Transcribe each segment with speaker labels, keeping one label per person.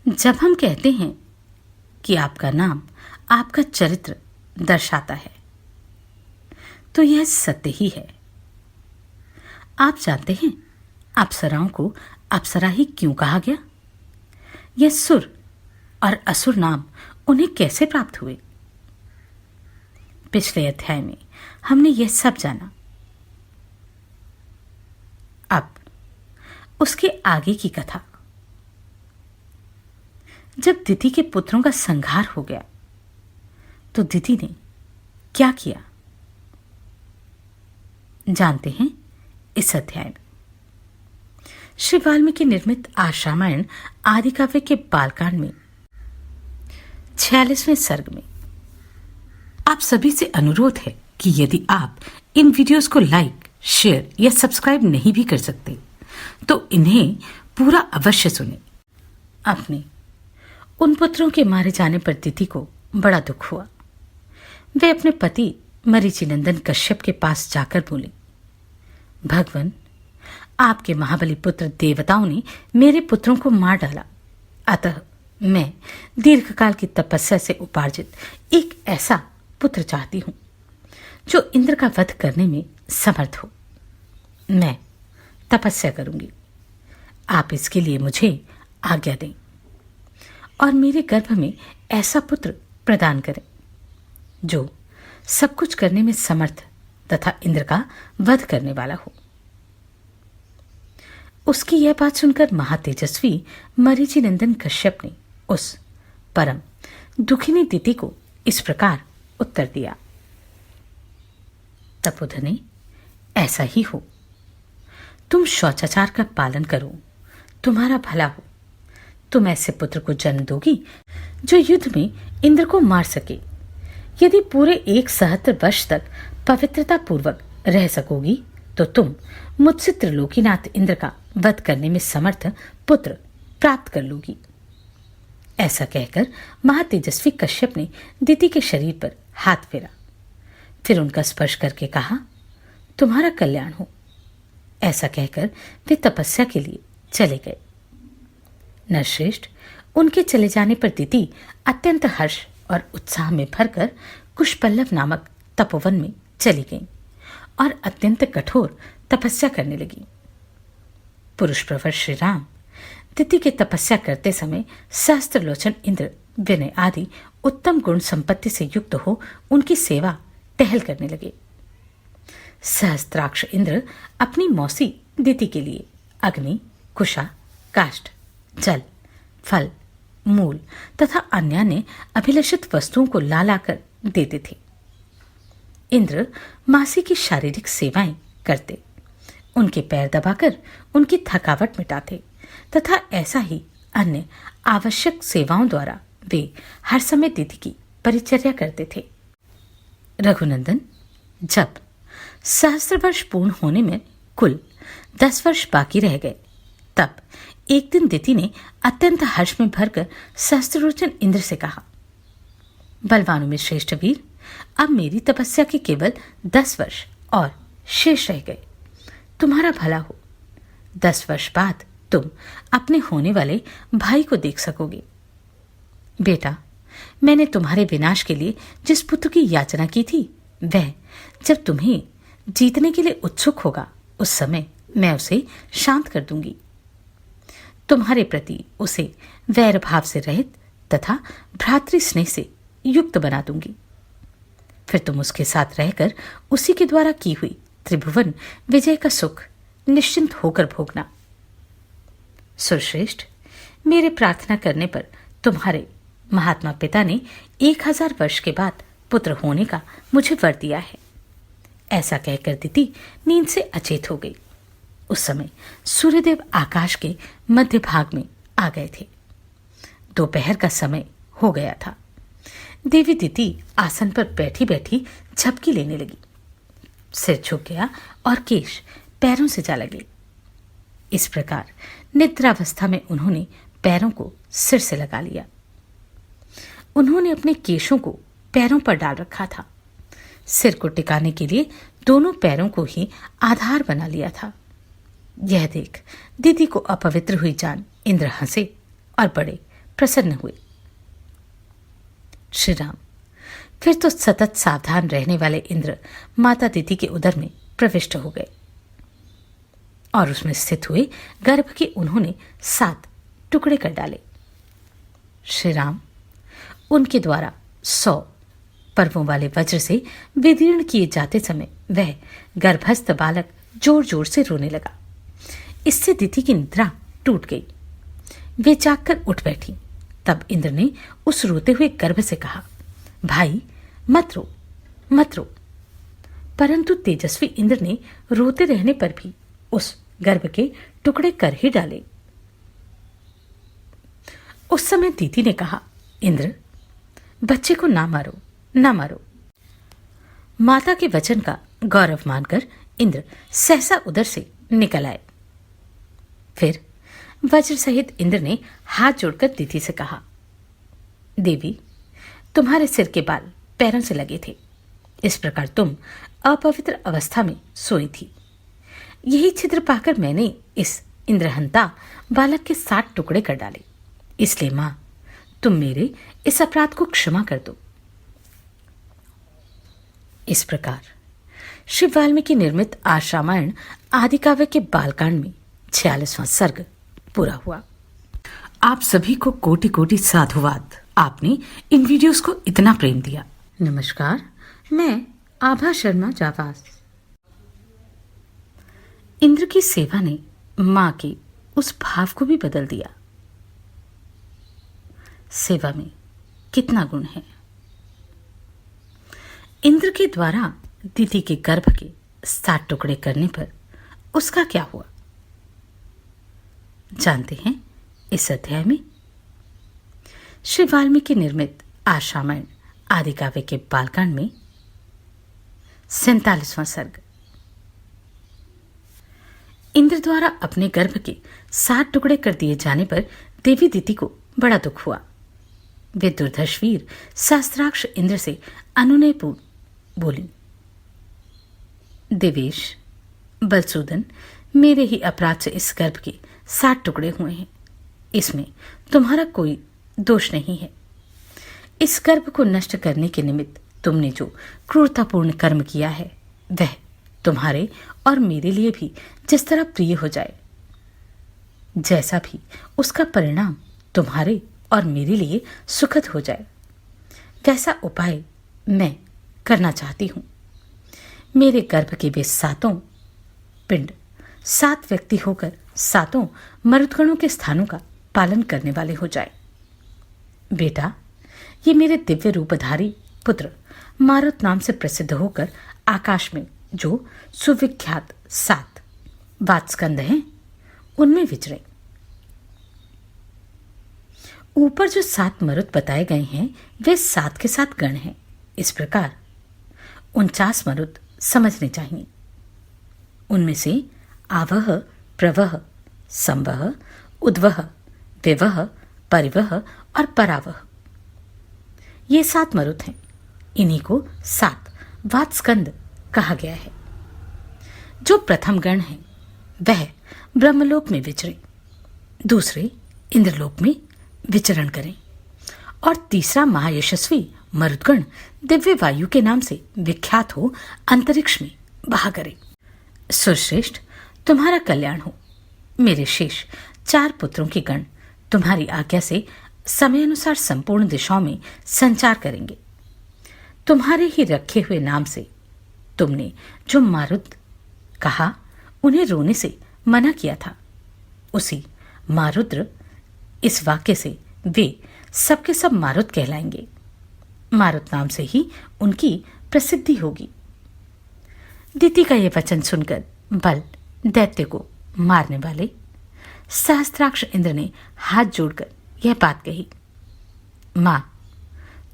Speaker 1: जब हम कहते हैं कि आपका नाम आपका चरित्र दर्शाता है, तो यह सत्य ही है। आप जानते हैं अप्सराओं को अप्सरा ही क्यों कहा गया? यह सुर और असुर नाम उन्हें कैसे प्राप्त हुए? पिछले अध्याय में हमने यह सब जाना। अब उसके आगे की कथा। जब दिति के पुत्रों का संहार हो गया तो दिति ने क्या किया, जानते हैं इस अध्याय में। श्री वाल्मीकि निर्मित आर्ष रामायण आदि काव्य के बालकांड में 46वें सर्ग में आप सभी से अनुरोध है कि यदि आप इन वीडियोस को लाइक, शेयर या सब्सक्राइब नहीं भी कर सकते तो इन्हें पूरा अवश्य सुने। अपने उन पुत्रों के मारे जाने पर दिति को बड़ा दुख हुआ। वे अपने पति मरीचिनंदन कश्यप के पास जाकर बोले, भगवान, आपके महाबली पुत्र देवताओं ने मेरे पुत्रों को मार डाला, अतः मैं दीर्घकाल की तपस्या से उपार्जित एक ऐसा पुत्र चाहती हूं जो इंद्र का वध करने में समर्थ हो। मैं तपस्या करूंगी, आप इसके लिए मुझे आज्ञा दें और मेरे गर्भ में ऐसा पुत्र प्रदान करें जो सब कुछ करने में समर्थ तथा इंद्र का वध करने वाला हो। उसकी यह बात सुनकर महातेजस्वी मरीचिनंदन कश्यप ने उस परम दुखिनी दिति को इस प्रकार उत्तर दिया, तपोधने, ऐसा ही हो। तुम शौचाचार का पालन करो, तुम्हारा भला हो। तुम ऐसे पुत्र को जन्म दोगी जो युद्ध में इंद्र को मार सके। यदि पूरे 1 सहस्त्र वर्ष तक पवित्रता पूर्वक रह सकोगी तो तुम मुझसे त्रिलोकीनाथ इंद्र का वध करने में समर्थ पुत्र प्राप्त कर लोगी। ऐसा कहकर महातेजस्वी कश्यप ने दिति के शरीर पर हाथ फेरा, फिर उनका स्पर्श करके कहा, तुम्हारा कल्याण हो। ऐसा कहकर वे तपस्या के लिए चले गए। नरश्रेष्ठ, उनके चले जाने पर दिति अत्यंत हर्ष और उत्साह में भरकर कुशपल्लव नामक तपोवन में चली गई और अत्यंत कठोर तपस्या करने लगी। पुरुष प्रवर श्री राम दिति के तपस्या करते समय सहस्त्रलोचन इंद्र विनय आदि उत्तम गुण संपत्ति से युक्त हो उनकी सेवा टहल करने लगे। सहस्त्राक्ष इंद्र अपनी मौसी दिति के लिए अग्नि, कुशा, काष्ठ, जल, फल, मूल तथा अन्य अभिलषित वस्तुओं को ला लाकर देते थे। इंद्र मासी की शारीरिक सेवाएं करते, उनके पैर दबाकर उनकी थकावट मिटाते तथा ऐसा ही अन्य आवश्यक सेवाओं द्वारा वे हर समय दिति की परिचर्या करते थे। रघुनंदन, जब 1,000 वर्ष पूर्ण होने में कुल 10 वर्ष बाकी रह गए तब एक दिन दिति ने अत्यंत हर्ष में भरकर सहस्त्रलोचन इंद्र से कहा, बलवानों में श्रेष्ठ वीर, अब मेरी तपस्या के केवल 10 वर्ष और शेष रह गए। तुम्हारा भला हो। 10 वर्ष बाद तुम अपने होने वाले भाई को देख सकोगे। बेटा, मैंने तुम्हारे विनाश के लिए जिस पुत्र की याचना की थी, वह जब तुम्हें जीतने के लिए उत्सुक होगा उस समय मैं उसे शांत कर दूंगी। तुम्हारे प्रति उसे वैर भाव से रहित तथा भ्रातृ स्नेह से युक्त बना दूंगी। फिर तुम उसके साथ रहकर उसी के द्वारा की हुई त्रिभुवन विजय का सुख निश्चिंत होकर भोगना। सुरश्रेष्ठ, मेरे प्रार्थना करने पर तुम्हारे महात्मा पिता ने 1000 वर्ष के बाद पुत्र होने का मुझे वर दिया है। ऐसा कहकर दिति नींद से अचेत हो गई। उस समय सूर्यदेव आकाश के मध्य भाग में आ गए थे। दोपहर का समय हो गया था। देवी दिति आसन पर बैठी बैठी झपकी लेने लगी। सिर झुक गया और केश पैरों से जा लगे। इस प्रकार निद्रावस्था में उन्होंने पैरों को सिर से लगा लिया। उन्होंने अपने केशों को पैरों पर डाल रखा था। सिर को टिकाने के लिए दोनों पैरों को ही आधार बना लिया था। यह देख दीदी को अपवित्र हुई जान इंद्र हंसे और बड़े प्रसन्न हुए। श्री राम, फिर तो सतत सावधान रहने वाले इंद्र माता दिति के उदर में प्रविष्ट हो गए और उसमें स्थित हुए गर्भ के उन्होंने 7 टुकड़े कर डाले। श्री राम, उनके द्वारा 100 पर्वों वाले वज्र से विदीर्ण किए जाते समय वह गर्भस्थ बालक जोर जोर से रोने लगा। इससे दिति की निद्रा टूट गई। वे जागकर उठ बैठी। तब इंद्र ने उस रोते हुए गर्भ से कहा, भाई मत रो, मत रो। परंतु तेजस्वी इंद्र ने रोते रहने पर भी उस गर्भ के टुकड़े कर ही डाले। उस समय दीति ने कहा, इंद्र, बच्चे को ना मारो, ना मारो। माता के वचन का गौरव मानकर इंद्र सहसा उधर से निकल आए। फिर वज्र सहित इंद्र ने हाथ जोड़कर दीति से कहा, देवी, तुम्हारे सिर के बाल पैरों से लगे थे, इस प्रकार तुम अपवित्र अवस्था में सोई थी। यही छिद्र पाकर मैंने इस इंद्रहंता बालक के 7 टुकड़े कर डाले। इसलिए मां, तुम मेरे इस अपराध को क्षमा कर दो। इस प्रकार श्री वाल्मीकि निर्मित आर्ष रामायण आदि काव्य के बालकांड में 46वां सर्ग पूरा हुआ। आप सभी को कोटि कोटि साधुवाद। आपने इन वीडियोस को इतना प्रेम दिया। नमस्कार, मैं आभा शर्मा जावास। इंद्र की सेवा ने मां के उस भाव को भी बदल दिया। सेवा में कितना गुण है। इंद्र के द्वारा दिति के गर्भ के 7 टुकड़े करने पर उसका क्या हुआ, जानते हैं इस अध्याय में। श्री वाल्मीकि निर्मित आर्ष रामायण आदि काव्य के बालकांड में 47वां सर्ग। इंद्र द्वारा अपने गर्भ के 7 टुकड़े कर दिए जाने पर देवी दिति को बड़ा दुख हुआ। वे दुर्धर्ष वीर सहस्त्राक्ष इंद्र से अनुनयपूर्ण बोली, देवेश, बलसूदन, मेरे ही अपराध से इस गर्भ के 7 टुकड़े हुए हैं। इसमें तुम्हारा कोई दोष नहीं है। इस गर्भ को नष्ट करने के निमित्त तुमने जो क्रूरतापूर्ण कर्म किया है वह तुम्हारे और मेरे लिए भी जिस तरह प्रिय हो जाए, जैसा भी उसका परिणाम तुम्हारे और मेरे लिए सुखद हो जाए, वैसा उपाय मैं करना चाहती हूं। मेरे गर्भ के वे 7 पिंड 7 व्यक्ति होकर 7 मरुदगणों के स्थानों का पालन करने वाले हो जाए। बेटा, ये मेरे दिव्य रूपधारी पुत्र मारुत नाम से प्रसिद्ध होकर आकाश में जो सुविख्यात 7 वात्स्कंद हैं, उनमें विचरे। ऊपर जो 7 मरुत बताए गए हैं वे 7 के 7 गण हैं। इस प्रकार 49 मरुत समझने चाहिए। उनमें से आवह, प्रवह, संवह, उद्वह, विवह, परिवह और परावह, ये 7 मरुत हैं। इन्हीं को 7 वात्स्कंद कहा गया है। जो प्रथम गण है वह ब्रह्मलोक में विचरे, दूसरे इंद्रलोक में विचरण करें और तीसरा महायशस्वी मरुदगण दिव्य वायु के नाम से विख्यात हो अंतरिक्ष में बहा करे। सुरश्रेष्ठ, तुम्हारा कल्याण हो। मेरे शेष 4 पुत्रों के गण तुम्हारी आज्ञा से समय अनुसार संपूर्ण दिशाओं में संचार करेंगे। तुम्हारे ही रखे हुए नाम से तुमने जो मारुत कहा, उन्हें रोने से मना किया था, उसी मारुद्र इस वाक्य से वे सबके सब मारुत कहलाएंगे। मारुत नाम से ही उनकी प्रसिद्धि होगी। दिति का यह वचन सुनकर बल दैत्य को मारने वाले सहस्त्राक्ष इंद्र ने हाथ जोड़कर यह बात कही, मां,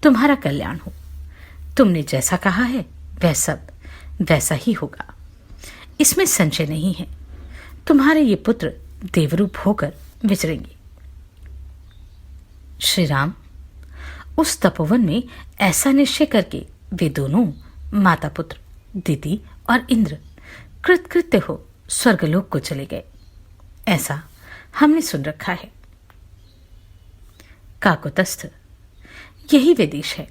Speaker 1: तुम्हारा कल्याण हो। तुमने जैसा कहा है वह सब वैसा ही होगा, इसमें संशय नहीं है। तुम्हारे ये पुत्र देवरूप होकर विचरेंगे। श्री राम, उस तपोवन में ऐसा निश्चय करके वे दोनों माता पुत्र दिति और इंद्र कृतकृत्य हो स्वर्गलोक को चले गए। ऐसा हमने सुन रखा है। काकुतस्थ। यही वे देश है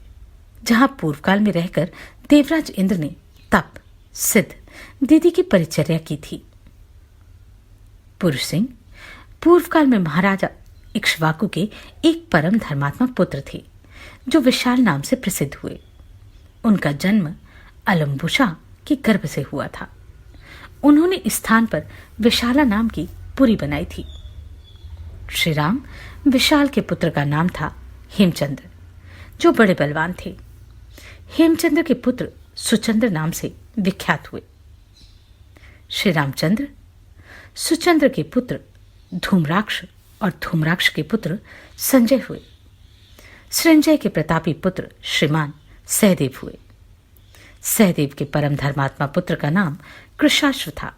Speaker 1: जहां पूर्वकाल में रहकर देवराज इंद्र ने तप सिद्ध दीदी की परिचर्या की थी। पुरुष सिंह पूर्वकाल में महाराजा इक्ष्वाकु के एक परम धर्मात्मा पुत्र थे जो विशाल नाम से प्रसिद्ध हुए। उनका जन्म अलम्बुशा के गर्भ से हुआ था। उन्होंने इस स्थान पर विशाला नाम की पुरी बनाई थी। श्री राम विशाल के पुत्र का नाम था हेमचंद्र, जो बड़े बलवान थे। हेमचंद्र के पुत्र सुचंद्र नाम से विख्यात हुए। श्री रामचंद्र सुचंद्र के पुत्र धूम्राक्ष और धूम्राक्ष के पुत्र संजय हुए। संजय के प्रतापी पुत्र श्रीमान सहदेव हुए। सहदेव के परम धर्मात्मा पुत्र का नाम कुशाश्व था।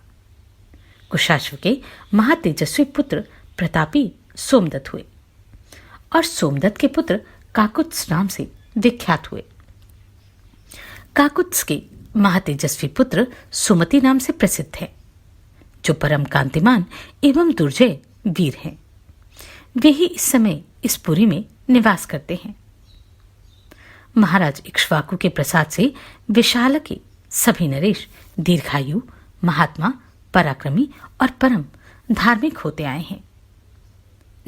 Speaker 1: कुशाश्व के महातेजस्वी पुत्र प्रतापी सोमदत्त हुए और सोमदत्त के पुत्र काकुत्स नाम से विख्यात हुए। काकुत्स के महातेजस्वी पुत्र सुमति नाम से प्रसिद्ध है, जो परम कांतिमान एवं दुर्जय वीर हैं। वे ही इस समय इस पुरी में निवास करते हैं। महाराज इक्ष्वाकु के प्रसाद से विशाल के सभी नरेश दीर्घायु, महात्मा, पराक्रमी और परम धार्मिक होते आए हैं।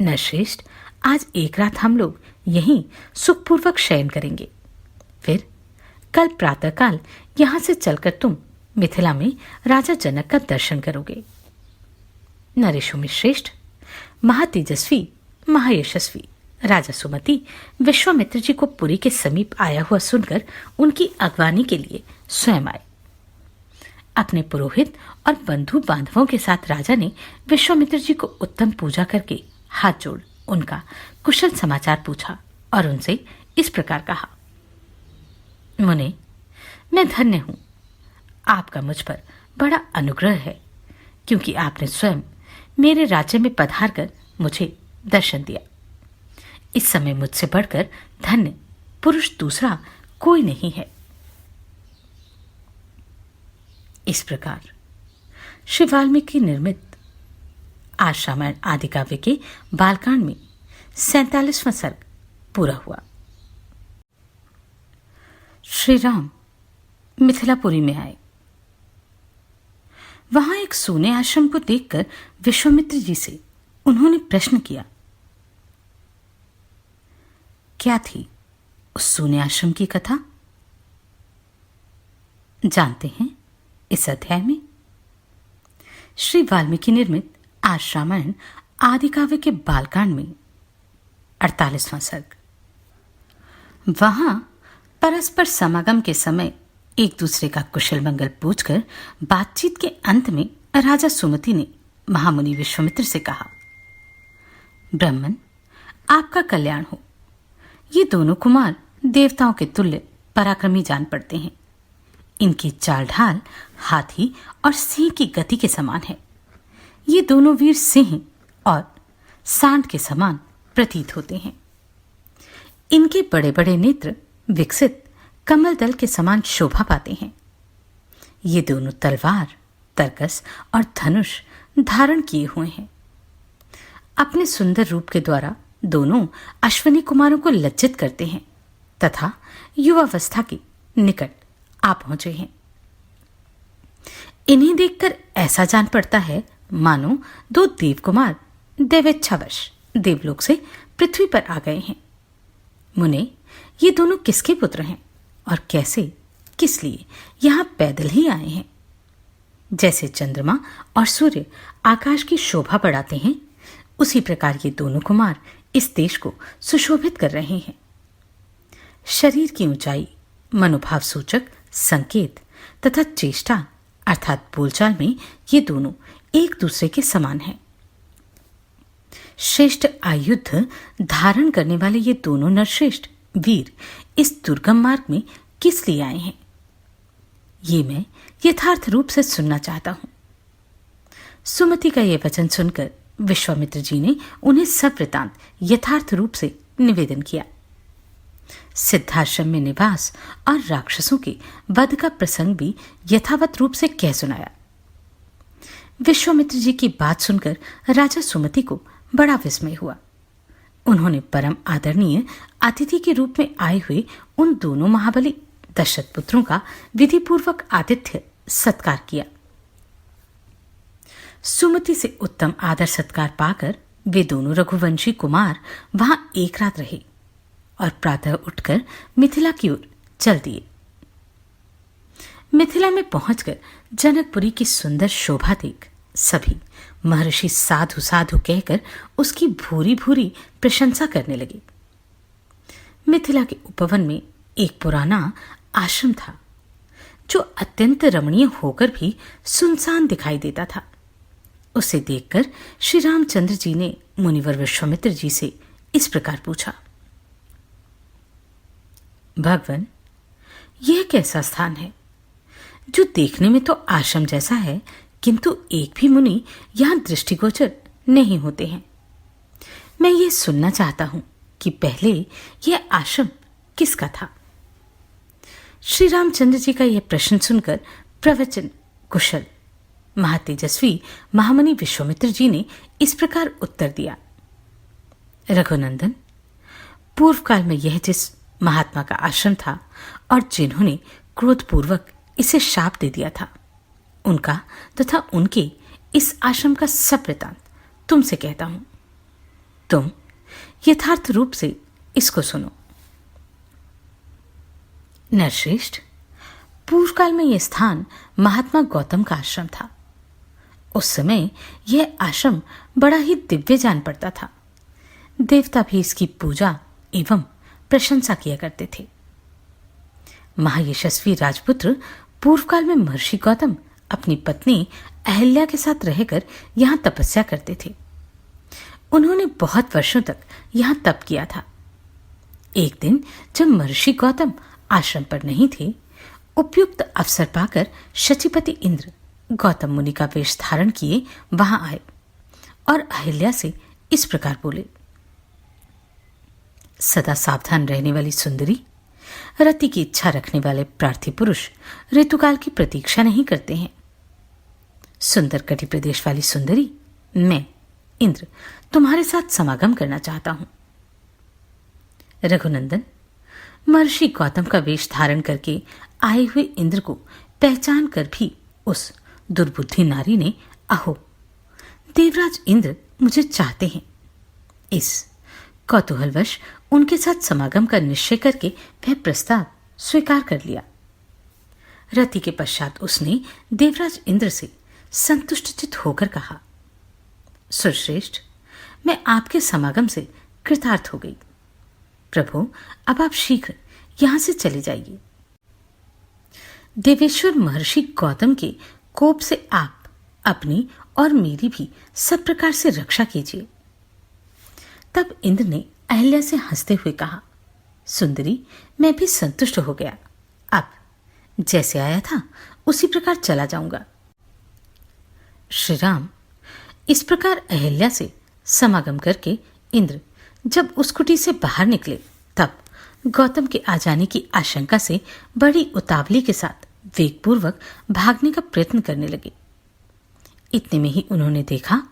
Speaker 1: नरश्रेष्ठ, आज एक रात हम लोग यहीं सुखपूर्वक शयन करेंगे। फिर कल प्रातःकाल यहां से चलकर तुम मिथिला में राजा जनक का दर्शन करोगे। नरेशों में श्रेष्ठ, महातेजस्वी, महायशस्वी राजा सुमति विश्वामित्र जी को पुरी के समीप आया हुआ सुनकर उनकी अगवानी के लिए स्वयं आए। अपने पुरोहित और बंधु बांधवों के साथ राजा ने विश्वामित्र जी को उत्तम पूजा करके हाथ जोड़ उनका कुशल समाचार पूछा और उनसे इस प्रकार कहा, मुने, मैं धन्य हूं। आपका मुझ पर बड़ा अनुग्रह है, क्योंकि आपने स्वयं मेरे राज्य में पधार कर मुझे दर्शन दिया। इस समय मुझसे बढ़कर धन्य पुरुष दूसरा कोई नहीं है। इस प्रकार श्री वाल्मीकि निर्मित आज रामायण आदि काव्य के बालकांड में 47वां सर्ग पूरा हुआ। श्री राम मिथिलापुरी में आए। वहां एक सूने आश्रम को देखकर विश्वामित्र जी से उन्होंने प्रश्न किया, क्या थी उस सूने आश्रम की कथा? जानते हैं इस अध्याय में। श्री वाल्मीकि निर्मित आज रामायण आदि काव्य के बालकांड में 48वां सर्ग। वहां परस्पर समागम के समय एक दूसरे का कुशल मंगल पूछकर बातचीत के अंत में राजा सुमति ने महामुनि विश्वामित्र से कहा, ब्राह्मण, आपका कल्याण हो। ये दोनों कुमार देवताओं के तुल्य पराक्रमी जान पड़ते हैं। इनकी चाल ढाल हाथी और सिंह की गति के समान है। ये दोनों वीर सिंह और सांड के समान प्रतीत होते हैं। इनके बड़े बड़े नेत्र विकसित कमल दल के समान शोभा पाते हैं। ये दोनों तलवार, तरकस और धनुष धारण किए हुए हैं। अपने सुंदर रूप के द्वारा दोनों अश्विनी कुमारों को लज्जित करते हैं तथा युवावस्था के निकट आ पहुंचे हैं। इन्हें देखकर ऐसा जान पड़ता है मानो दो देवकुमार देवेच्छावश देवलोक से पृथ्वी पर आ गए हैं। मुने, ये दोनों किसके पुत्र हैं और कैसे, किस लिए यहां पैदल ही आए हैं? जैसे चंद्रमा और सूर्य आकाश की शोभा बढ़ाते हैं, उसी प्रकार ये दोनों कुमार इस देश को सुशोभित कर रहे हैं। शरीर की ऊंचाई, मनोभाव सूचक संकेत तथा चेष्टा अर्थात बोलचाल में ये दोनों एक दूसरे के समान हैं। श्रेष्ठ आयुध धारण करने वाले ये दोनों नरश्रेष्ठ वीर इस दुर्गम मार्ग में किस लिए आए हैं, ये मैं यथार्थ रूप से सुनना चाहता हूं। सुमति का यह वचन सुनकर विश्वामित्र जी ने उन्हें सब वृतांत यथार्थ रूप से निवेदन किया। सिद्धाश्रम में निवास और राक्षसों के वध का प्रसंग भी यथावत रूप से कह सुनाया। विश्वामित्र जी की बात सुनकर राजा सुमति को बड़ा विस्मय हुआ। उन्होंने परम आदरणीय अतिथि के रूप में आए हुए उन दोनों महाबली दशरथ पुत्रों का विधिपूर्वक आतिथ्य सत्कार किया। सुमति से उत्तम आदर सत्कार पाकर वे दोनों रघुवंशी कुमार वहां एक रात रहे और प्रातः उठकर मिथिला की ओर चल दिए। मिथिला में पहुंचकर जनकपुरी की सुंदर शोभा देख सभी महर्षि साधु साधु कहकर उसकी भूरी भूरी प्रशंसा करने लगे। मिथिला के उपवन में एक पुराना आश्रम था जो अत्यंत रमणीय होकर भी सुनसान दिखाई देता था। उसे देखकर श्री रामचंद्र जी ने मुनिवर विश्वामित्र जी से इस प्रकार पूछा, भगवान, यह कैसा स्थान है जो देखने में तो आश्रम जैसा है, किंतु एक भी मुनि यहां दृष्टिगोचर नहीं होते हैं। मैं ये सुनना चाहता हूं कि पहले यह आश्रम किसका था। श्री रामचंद्र जी का यह प्रश्न सुनकर प्रवचन कुशल महातेजस्वी महामुनि विश्वामित्र जी ने इस प्रकार उत्तर दिया, रघुनंदन, पूर्व काल में यह जिस महात्मा का आश्रम था और जिन्होंने क्रोधपूर्वक इसे शाप दे दिया था, उनका तथा उनके इस आश्रम का सब वृतांत तुमसे कहता हूं। तुम यथार्थ रूप से इसको सुनो। नरश्रेष्ठ, पूर्व काल में यह स्थान महात्मा गौतम का आश्रम था। उस समय यह आश्रम बड़ा ही दिव्य जान पड़ता था। देवता भी इसकी पूजा एवं प्रशंसा किया करते थे। महायशस्वी राजपुत्र पूर्व काल में महर्षि गौतम अपनी पत्नी अहल्या के साथ रहकर यहां तपस्या करते थे। उन्होंने बहुत वर्षों तक यहां तप किया था। एक दिन जब महर्षि गौतम आश्रम पर नहीं थे, उपयुक्त अवसर पाकर शचीपति इंद्र गौतम मुनि का वेश धारण किए वहां आए और अहिल्या से इस प्रकार बोले, सदा सावधान रहने वाली सुंदरी, रति की इच्छा रखने वाले प्रार्थी पुरुष ऋतुकाल की प्रतीक्षा नहीं करते हैं। सुंदर कटि प्रदेश वाली सुंदरी, मैं इंद्र तुम्हारे साथ समागम करना चाहता हूं। रघुनंदन, महर्षि गौतम का वेश धारण करके आए हुए इंद्र को पहचान कर भी उस दुर्बुद्धि नारी ने, अहो, देवराज इंद्र मुझे चाहते हैं, इस कौतूहलवश उनके साथ समागम का निश्चय करके वह प्रस्ताव स्वीकार कर लिया। रति के पश्चात उसने देवराज इंद्र से संतुष्टचित होकर कहा, सुरश्रेष्ठ, मैं आपके समागम से कृतार्थ हो गई। प्रभु, अब आप शीघ्र यहां से चले जाइए। देवेश्वर महर्षि गौतम के कोप से आप अपनी और मेरी भी सब प्रकार से रक्षा कीजिए। तब इंद्र ने अहल्या से हंसते हुए कहा, सुंदरी, मैं भी संतुष्ट हो गया। अब जैसे आया था उसी प्रकार चला जाऊंगा। श्री राम, इस प्रकार अहल्या से समागम करके इंद्र जब उस कुटी से बाहर निकले, तब गौतम के आ जाने की आशंका से बड़ी उतावली के साथ वेगपूर्वक भागने का प्रयत्न करने लगे। इतने में ही उन्होंने देखा,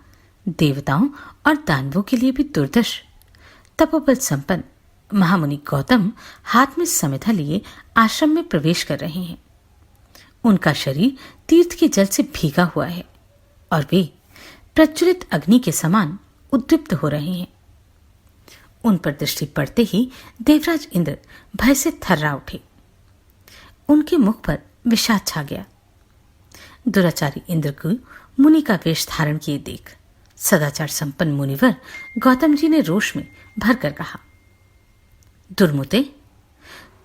Speaker 1: देवताओं और दानवों के लिए भी दुर्दश तपोबल संपन्न महामुनि गौतम हाथ में समिधा लिए आश्रम में प्रवेश कर रहे हैं। उनका शरीर तीर्थ के जल से भीगा हुआ है और वे प्रज्वलित अग्नि के समान उद्दीप्त हो रहे हैं। उन पर दृष्टि पड़ते ही देवराज इंद्र भय से थर्रा उठे। उनके मुख पर विषाद छा गया। दुराचारी इंद्र को मुनि का वेश धारण किए देख सदाचार संपन्न मुनिवर गौतम जी ने रोष में भरकर कहा, दुर्मुते,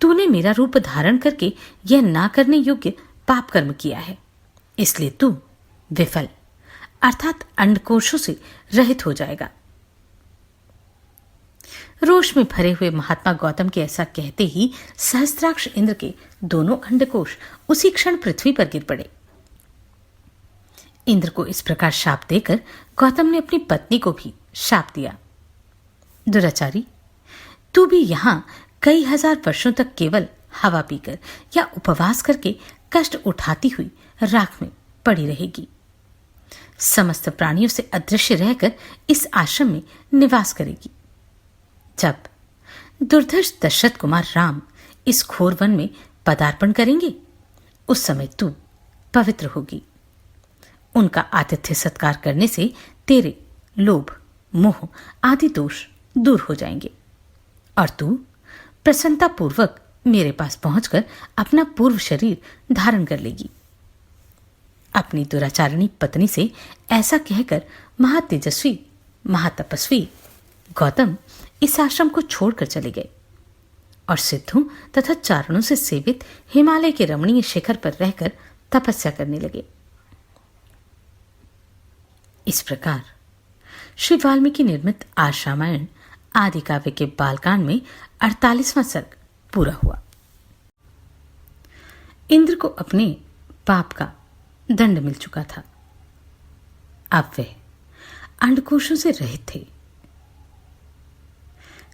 Speaker 1: तूने मेरा रूप धारण करके यह ना करने योग्य पाप कर्म किया है, इसलिए तू विफल अर्थात अंडकोशों से रहित हो जाएगा। रोष में भरे हुए महात्मा गौतम के ऐसा कहते ही सहस्त्राक्ष इंद्र के दोनों अंडकोश उसी क्षण पृथ्वी पर गिर पड़े। इंद्र को इस प्रकार शाप देकर गौतम ने अपनी पत्नी को भी शाप दिया, दुराचारी, तू भी यहां कई हजार वर्षों तक केवल हवा पीकर या उपवास करके कष्ट उठाती हुई राख में पड़ी रहेगी। समस्त प्राणियों से अदृश्य रहकर इस आश्रम में निवास करेगी। जब दुर्धर्ष दशरथ कुमार राम इस घोर वन में पदार्पण करेंगे, उस समय तू पवित्र होगी। उनका आतिथ्य सत्कार करने से तेरे लोभ, मोह आदि दोष दूर हो जाएंगे और तू प्रसन्नता पूर्वक मेरे पास पहुंचकर अपना पूर्व शरीर धारण कर लेगी। अपनी दुराचारिणी पत्नी से ऐसा कहकर महातेजस्वी, महातपस्वी गौतम इस आश्रम को छोड़कर चले गए और सिद्धों तथा चारणों से सेवित हिमालय के रमणीय शिखर पर रहकर तपस्या करने लगे। इस प्रकार श्री वाल्मीकि निर्मित आर्ष रामायण आदि काव्य के बालकांड में 48वां सर्ग पूरा हुआ। इंद्र को अपने पाप का दंड मिल चुका था। अब वे अंडकोशों से रहित थे।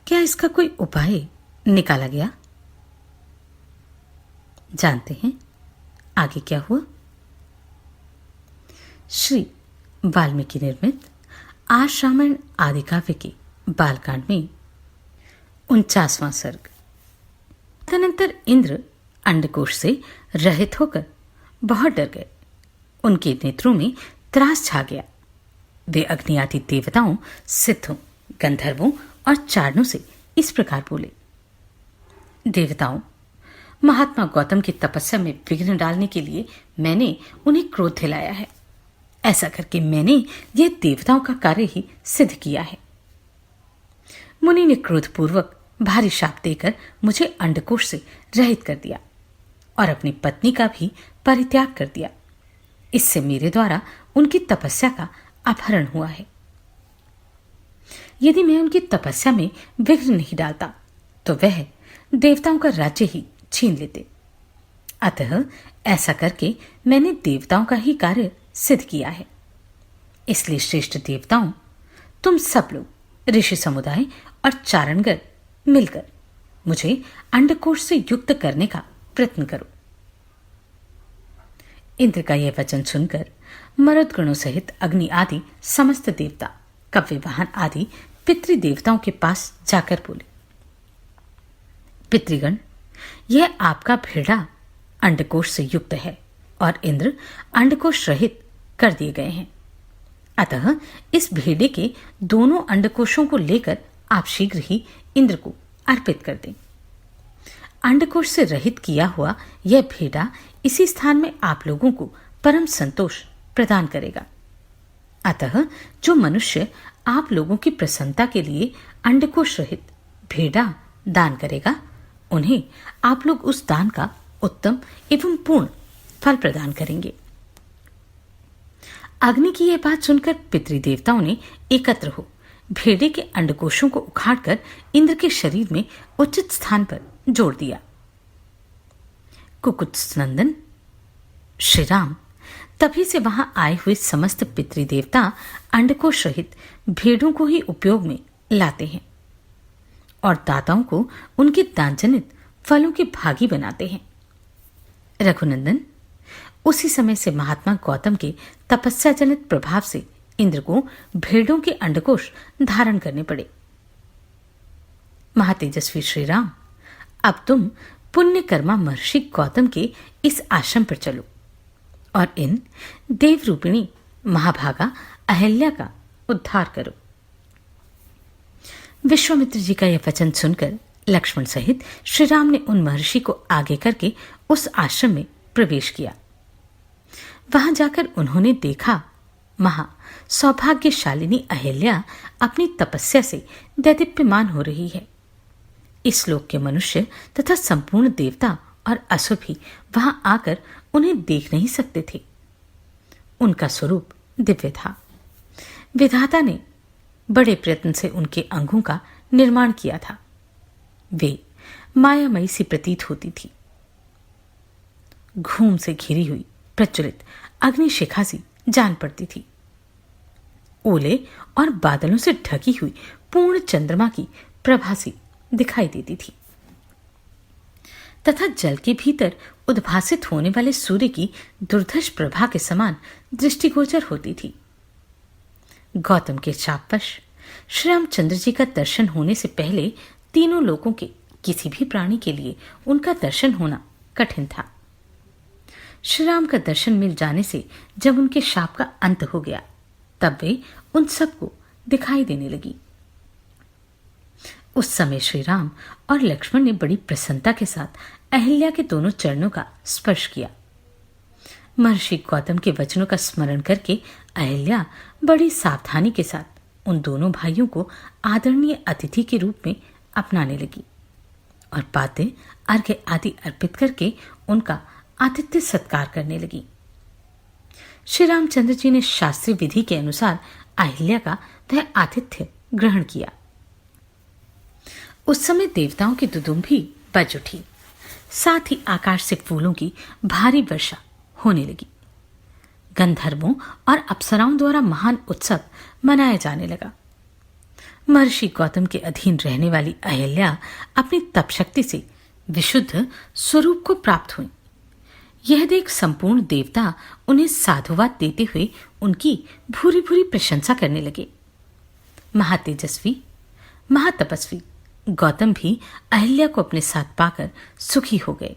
Speaker 1: क्या इसका कोई उपाय निकाला गया? जानते हैं आगे क्या हुआ। श्री वाल्मीकि निर्मित आर्ष रामायण आदि काव्य के बालकांड में 49वां सर्ग। तदनंतर इंद्र अंडकोश से रहित होकर बहुत डर गए। उनके नेत्रों में त्रास छा गया। वे अग्नि आदि देवताओं, सिद्धों, गंधर्वों और चारणों से इस प्रकार बोले, देवताओं, महात्मा गौतम की तपस्या में विघ्न डालने के लिए मैंने उन्हें क्रोध दिलाया है। ऐसा करके मैंने यह देवताओं का कार्य ही सिद्ध किया है। मुनि ने क्रोधपूर्वक भारी शाप देकर मुझे अंडकोश से रहित कर दिया और अपनी पत्नी का भी परित्याग कर दिया। इससे मेरे द्वारा उनकी तपस्या का अपहरण हुआ है। यदि मैं उनकी तपस्या में विघ्न नहीं डालता तो वह देवताओं का राज्य ही छीन लेते। अतः ऐसा करके मैंने देवताओं का ही कार्य सिद्ध किया है। इसलिए श्रेष्ठ देवताओं, तुम सब लोग ऋषि समुदाय और चारणगण मिलकर मुझे अंडकोश से युक्त करने का प्रयत्न करो। इंद्र का यह वचन सुनकर मरुदगणों सहित अग्नि आदि समस्त देवता, कव्यवाहन आदि पितृदेवताओं के पास जाकर बोले, पितृगण, यह आपका भेड़ा अंडकोश से युक्त है और इंद्र अंडकोश रहित कर दिए गए हैं। अतः इस भेड़े के दोनों अंडकोशों को लेकर आप शीघ्र ही इंद्र को अर्पित कर दें। अंडकोश से रहित किया हुआ यह भेड़ा इसी स्थान में आप लोगों को परम संतोष प्रदान करेगा। अतः जो मनुष्य आप लोगों की प्रसन्नता के लिए अंडकोश रहित भेड़ा दान करेगा, उन्हें आप लोग उस दान का उत्तम एवं पूर्ण फल प्रदान करेंगे। अग्नि की यह बात सुनकर पितृदेवताओं ने एकत्र हो भेड़े के अंडकोशों को उखाड़कर इंद्र के शरीर में उचित स्थान पर जोड़ दिया। कुकुत्स नंदन श्री राम तभी से वहां आए हुए समस्त पितृदेवता अंडकोश रहित भेड़ों को ही उपयोग में लाते हैं और दाताओं को उनके दानजनित फलों के भागी बनाते हैं। रघुनंदन, उसी समय से महात्मा गौतम के तपस्या जनित प्रभाव से इंद्र को भेड़ों के अंडकोश धारण करने पड़े। महातेजस्वी श्री राम, अब तुम पुण्यकर्मा महर्षि गौतम के इस आश्रम पर चलो और इन देवरूपिणी महाभागा अहल्या का उद्धार करो। विश्वामित्र जी का यह वचन सुनकर लक्ष्मण सहित श्री राम ने उन महर्षि को आगे करके उस आश्रम में प्रवेश किया। वहां जाकर उन्होंने देखा महा सौभाग्यशालिनी अहल्या अपनी तपस्या से दैदीप्यमान हो रही है। इस लोक के मनुष्य तथा संपूर्ण देवता और असुर भी वहां आकर उन्हें देख नहीं सकते थे। उनका स्वरूप दिव्य था। विधाता ने बड़े प्रयत्न से उनके अंगों का निर्माण किया था। वे मायामयी सी प्रतीत होती थी। घूम से घिरी हुई प्रज्वलित अग्निशिखा सी जान पड़ती थी। ओले और बादलों से ढकी हुई पूर्ण चंद्रमा की प्रभा सी दिखाई देती थी तथा जल के भीतर उद्भासित होने वाले सूर्य की दुर्धर्ष प्रभा के समान दृष्टिगोचर होती थी। गौतम के शापवश श्री रामचंद्र जी का दर्शन होने से पहले तीनों लोगों के किसी भी प्राणी के लिए उनका दर्शन होना कठिन था। श्री राम का दर्शन मिल जाने से जब उनके शाप का अंत हो गया, तब वे उन सबको दिखाई देने लगी। उस समय श्री राम और लक्ष्मण ने बड़ी प्रसन्नता के साथ अहिल्या के दोनों चरणों का स्पर्श किया। महर्षि गौतम के वचनों का स्मरण करके अहिल्या बड़ी सावधानी के साथ उन दोनों भाइयों को आदरणीय अतिथि के रूप में अपनाने लगी और पाते अर्घ्य आदि अर्पित करके उनका आतिथ्य सत्कार करने लगी। श्री रामचंद्र जी ने शास्त्रीय विधि के अनुसार अहिल्या का वह आतिथ्य ग्रहण किया। उस समय देवताओं की दुदुम्भी बज उठी, साथ ही आकाश से फूलों की भारी वर्षा होने लगी। गंधर्वों और अप्सराओं द्वारा महान उत्सव मनाया जाने लगा। महर्षि गौतम के अधीन रहने वाली अहिल्या अपनी तपशक्ति से विशुद्ध स्वरूप को प्राप्त हुई। यह देख संपूर्ण देवता उन्हें साधुवाद देते हुए उनकी भूरी भूरी प्रशंसा करने लगे। महातेजस्वी महातपस्वी गौतम भी अहिल्या को अपने साथ पाकर सुखी हो गए।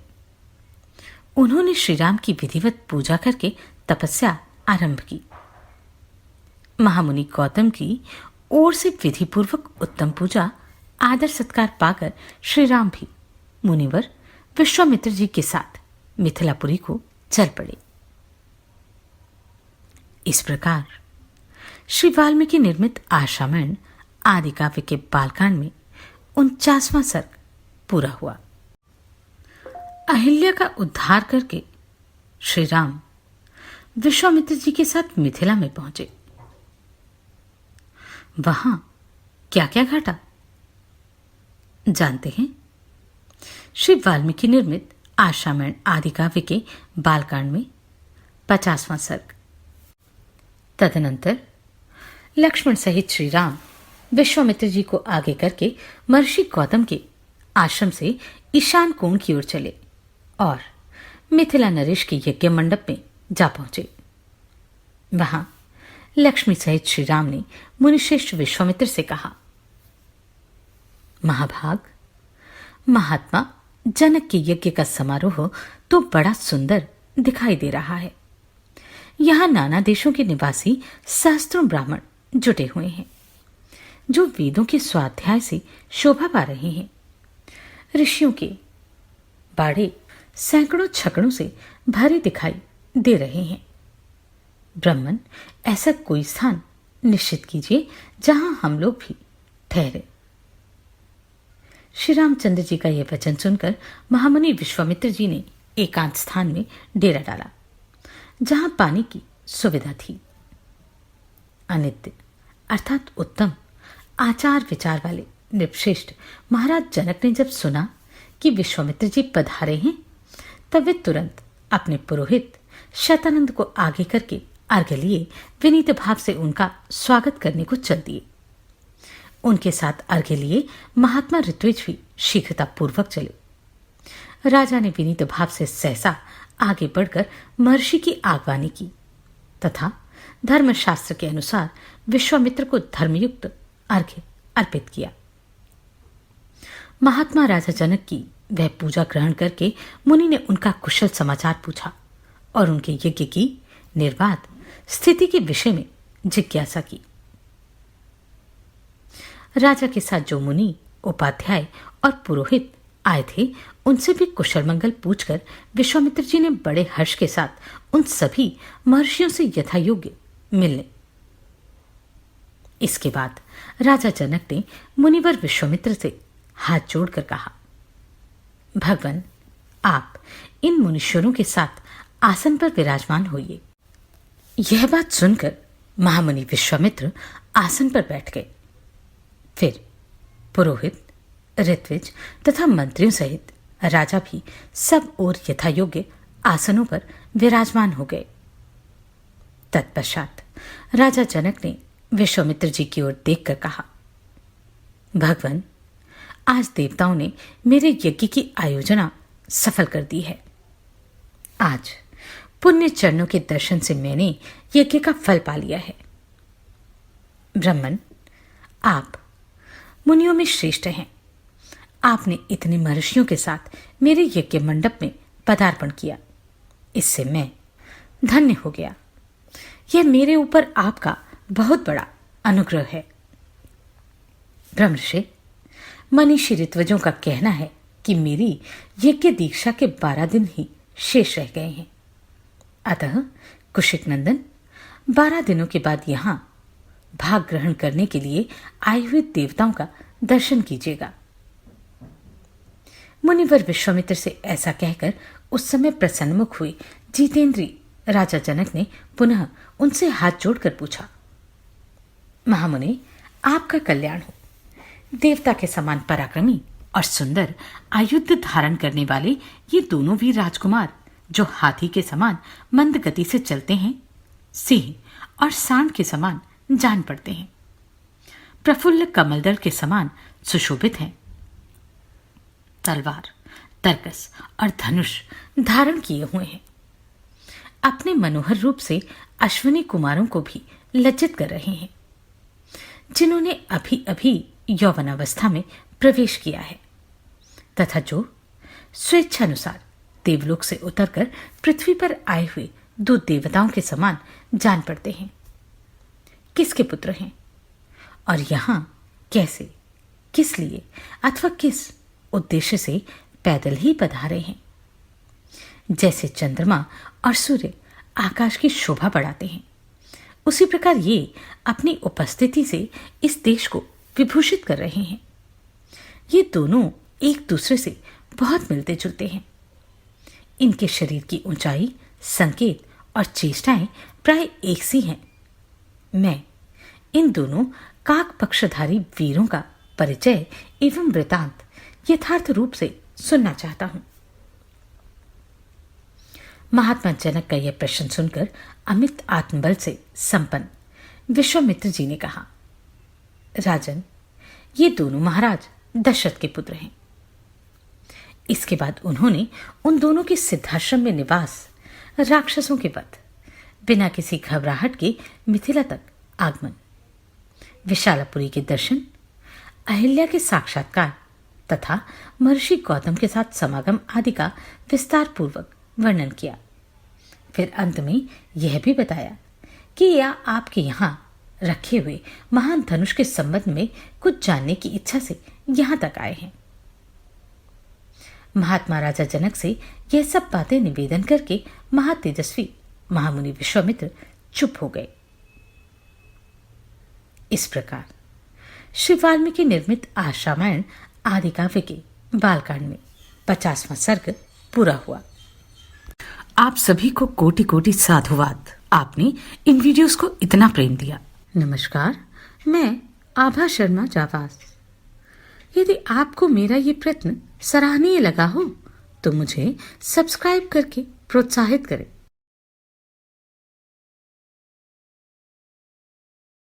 Speaker 1: उन्होंने श्री राम की विधिवत पूजा करके तपस्या आरंभ की। महामुनि गौतम की ओर से विधिपूर्वक उत्तम पूजा आदर सत्कार पाकर श्री राम भी मुनिवर विश्वामित्र जी के साथ मिथिलापुरी को चल पड़े। इस प्रकार श्री वाल्मीकि निर्मित आशामण आदि काव्य के बालकांड में 49वां सर्ग पूरा हुआ। अहिल्या का उद्धार करके श्री राम विश्वामित्र जी के साथ मिथिला में पहुंचे। वहां क्या क्या घटा जानते हैं? श्री वाल्मीकि निर्मित आशामण आदि काव्य के बालकांड में 50वां सर्ग। तदनंतर लक्ष्मण सहित श्री राम विश्वामित्र जी को आगे करके महर्षि गौतम के आश्रम से ईशान कोण की ओर चले और मिथिला नरेश के यज्ञ मंडप में जा पहुंचे। वहां लक्ष्मी सहित श्री राम ने मुनिश्रेष्ठ विश्वामित्र से कहा, महाभाग, महात्मा जनक के यज्ञ का समारोह तो बड़ा सुंदर दिखाई दे रहा है। यहां नाना देशों के निवासी सहस्त्रों ब्राह्मण जुटे हुए हैं, जो वेदों के स्वाध्याय से शोभा पा रहे हैं। ऋषियों के बाड़े सैकड़ों छकड़ों से भरे दिखाई दे रहे हैं। ब्राह्मण, ऐसा कोई स्थान निश्चित कीजिए जहां हम लोग भी ठहरे। श्री रामचंद्र जी का यह वचन सुनकर महामुनि विश्वामित्र जी ने एकांत स्थान में डेरा डाला, जहां पानी की सुविधा थी। अनित्य अर्थात उत्तम आचार विचार वाले नृपश्रेष्ठ महाराज जनक ने जब सुना कि विश्वामित्र जी पधारे हैं, तब वे तुरंत अपने पुरोहित शतानंद को आगे करके अर्घ्य लिए विनीत भाव से उनका स्वागत करने को चल दिए। उनके साथ अर्घ्य लिए महात्मा ऋत्विज भी शीघ्रता पूर्वक चले। राजा ने विनीत भाव से सहसा आगे बढ़कर महर्षि की आगवानी की तथा धर्मशास्त्र के अनुसार विश्वामित्र को धर्मयुक्त अर्घ्य अर्पित किया। महात्मा राजा जनक की वह पूजा ग्रहण करके मुनि ने उनका कुशल समाचार पूछा और उनके यज्ञ की निर्बाध स्थिति के विषय में जिज्ञासा की। राजा के साथ जो मुनि, उपाध्याय और पुरोहित आए थे, उनसे भी कुशल मंगल पूछकर विश्वामित्र जी ने बड़े हर्ष के साथ उन सभी महर्षियों से यथा योग्य मिलने। इसके बाद राजा जनक ने मुनिवर विश्वामित्र से हाथ जोड़कर कहा, भगवान, आप इन मुनीश्वरों के साथ आसन पर विराजमान होइए। यह बात सुनकर महामुनि विश्वामित्र आसन पर बैठ गए। फिर पुरोहित, ऋत्विज तथा मंत्रियों सहित राजा भी सब और यथायोग्य आसनों पर विराजमान हो गए। तत्पश्चात राजा जनक ने विश्वामित्र जी की ओर देखकर कहा, भगवान, आज देवताओं ने मेरे यज्ञ की आयोजना सफल कर दी है। आज पुण्य चरणों के दर्शन से मैंने यज्ञ का फल पा लिया है। ब्राह्मण, आप मुनियों में श्रेष्ठ हैं। आपने इतने महर्षियों के साथ मेरे यज्ञ मंडप में पदार्पण किया, इससे मैं धन्य हो गया। यह मेरे ऊपर आपका बहुत बड़ा अनुग्रह है। ब्रह्मर्षि, मनीषी ऋत्विजों का कहना है कि मेरी यज्ञ दीक्षा के 12 दिन ही शेष रह गए हैं। अतः कुशिक नंदन, 12 दिनों के बाद यहां भाग ग्रहण करने के लिए आए हुए देवताओं का दर्शन कीजिएगा। मुनिवर विश्वामित्र से ऐसा कहकर उस समय प्रसन्नमुख हुई जितेंद्री राजा जनक ने पुनः उनसे हाथ जोड़कर पूछा, महामुनि, आपका कल्याण हो। देवता के समान पराक्रमी और सुंदर आयुध धारण करने वाले ये दोनों वीर राजकुमार, जो हाथी के समान मंद गति से चलते हैं, सिंह और सांड के समान जान पड़ते हैं, प्रफुल्ल कमलदल के समान सुशोभित हैं, तलवार, तरकस और धनुष धारण किए हुए हैं, अपने मनोहर रूप से अश्विनी कुमारों को भी लज्जित कर रहे हैं, जिन्होंने अभी अभी यौवनावस्था में प्रवेश किया है, तथा जो स्वेच्छानुसार देवलोक से उतरकर पृथ्वी पर आए हुए 2 देवताओं के समान जान पड़ते हैं। किसके पुत्र हैं और यहां कैसे, किस लिए अथवा किस उद्देश्य से पैदल ही पधारे हैं। जैसे चंद्रमा और सूर्य आकाश की शोभा बढ़ाते हैं, उसी प्रकार ये अपनी उपस्थिति से इस देश को विभूषित कर रहे हैं। ये दोनों एक दूसरे से बहुत मिलते जुलते हैं। इनके शरीर की ऊंचाई, संकेत और चेष्टाएं प्राय एक सी हैं। मैं इन दोनों काक पक्षधारी वीरों का परिचय एवं वृतांत यथार्थ रूप से सुनना चाहता हूं। महात्मा जनक का यह प्रश्न सुनकर अमित आत्मबल से संपन्न विश्वामित्र जी ने कहा, राजन, ये दोनों महाराज दशरथ के पुत्र हैं। इसके बाद उन्होंने उन दोनों के सिद्धाश्रम में निवास, राक्षसों के वध, बिना किसी घबराहट के मिथिला तक आगमन, विशालापुरी के दर्शन, अहिल्या के साक्षात्कार तथा महर्षि गौतम के साथ समागम आदि का विस्तार पूर्वक वर्णन किया। फिर अंत में यह भी बताया कि यह आपके यहां रखे हुए महान धनुष के संबंध में कुछ जानने की इच्छा से यहां तक आए हैं। महात्मा राजा जनक से यह सब बातें निवेदन करके महातेजस्वी महामुनि विश्वामित्र चुप हो गए। इस प्रकार श्री वाल्मीकि निर्मित आश्रामायण आदि काव्य के बालकांड में 50वां सर्ग पूरा हुआ। आप सभी को कोटि कोटि साधुवाद। आपने इन वीडियोस को इतना प्रेम दिया। नमस्कार, मैं आभा शर्मा जावास। यदि आपको मेरा ये प्रयत्न सराहनीय लगा हो तो मुझे सब्सक्राइब करके प्रोत्साहित करें।